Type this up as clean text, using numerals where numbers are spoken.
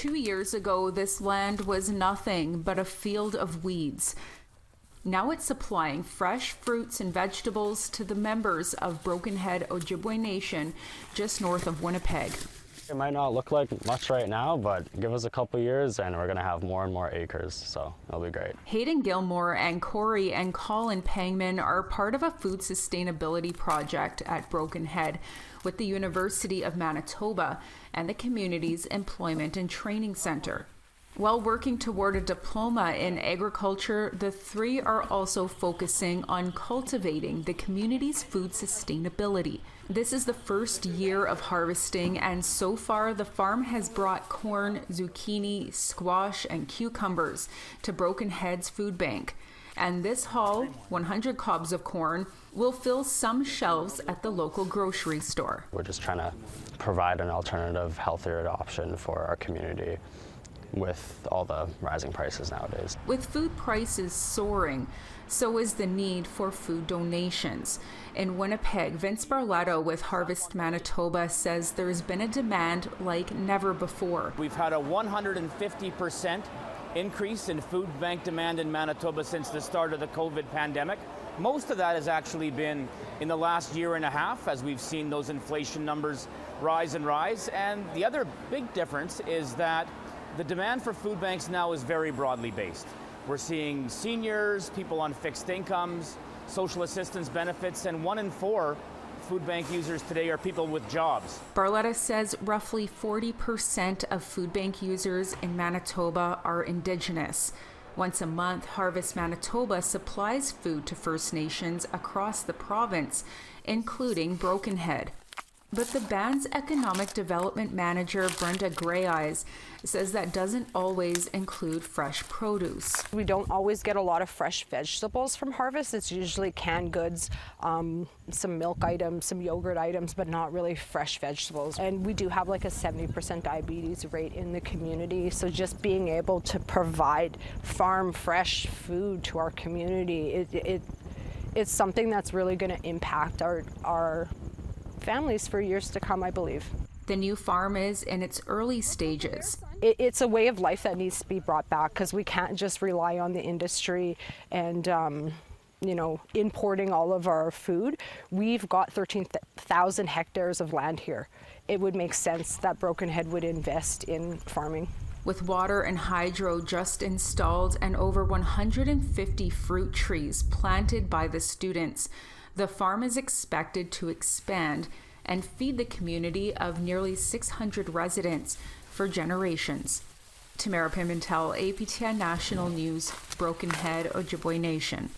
2 years ago, this land was nothing but a field of weeds. Now it's supplying fresh fruits and vegetables to the members of Brokenhead Ojibway Nation just north of Winnipeg. It might not look like much right now, but give us a couple years and we're going to have more and more acres, so it'll be great. Hayden Gilmore and Corey and Colin Pangman are part of a food sustainability project at Brokenhead with the University of Manitoba and the community's Employment and Training Centre. While working toward a diploma in agriculture, the three are also focusing on cultivating the community's food sustainability. This is the first year of harvesting, and so far the farm has brought corn, zucchini, squash, and cucumbers to Brokenhead's food bank. And this haul, 100 cobs of corn, will fill some shelves at the local grocery store. We're just trying to provide an alternative, healthier option for our community with all the rising prices nowadays. With food prices soaring, so is the need for food donations. In Winnipeg, Vince Barletto with Harvest Manitoba says there's been a demand like never before. We've had a 150% increase in food bank demand in Manitoba since the start of the COVID pandemic. Most of that has actually been in the last year and a half as we've seen those inflation numbers rise and rise. And the other big difference is that the demand for food banks now is very broadly based. We're seeing seniors, people on fixed incomes, social assistance benefits, and 1 in 4 food bank users today are people with jobs. Barletta says roughly 40% of food bank users in Manitoba are Indigenous. Once a month, Harvest Manitoba supplies food to First Nations across the province, including Brokenhead. But the band's economic development manager, Brenda Greyeyes, says that doesn't always include fresh produce. We don't always get a lot of fresh vegetables from Harvest. It's usually canned goods, some milk items, some yogurt items, but not really fresh vegetables. And we do have like a 70% diabetes rate in the community. So just being able to provide farm fresh food to our community, it's something that's really going to impact our families for years to come, I believe. The new farm is in its early stages. It's a way of life that needs to be brought back because we can't just rely on the industry and importing all of our food. We've got 13,000 hectares of land here. It would make sense that Brokenhead would invest in farming. With water and hydro just installed and over 150 fruit trees planted by the students, the farm is expected to expand and feed the community of nearly 600 residents for generations. Tamara Pimentel, APTN National News, Brokenhead Ojibway Nation.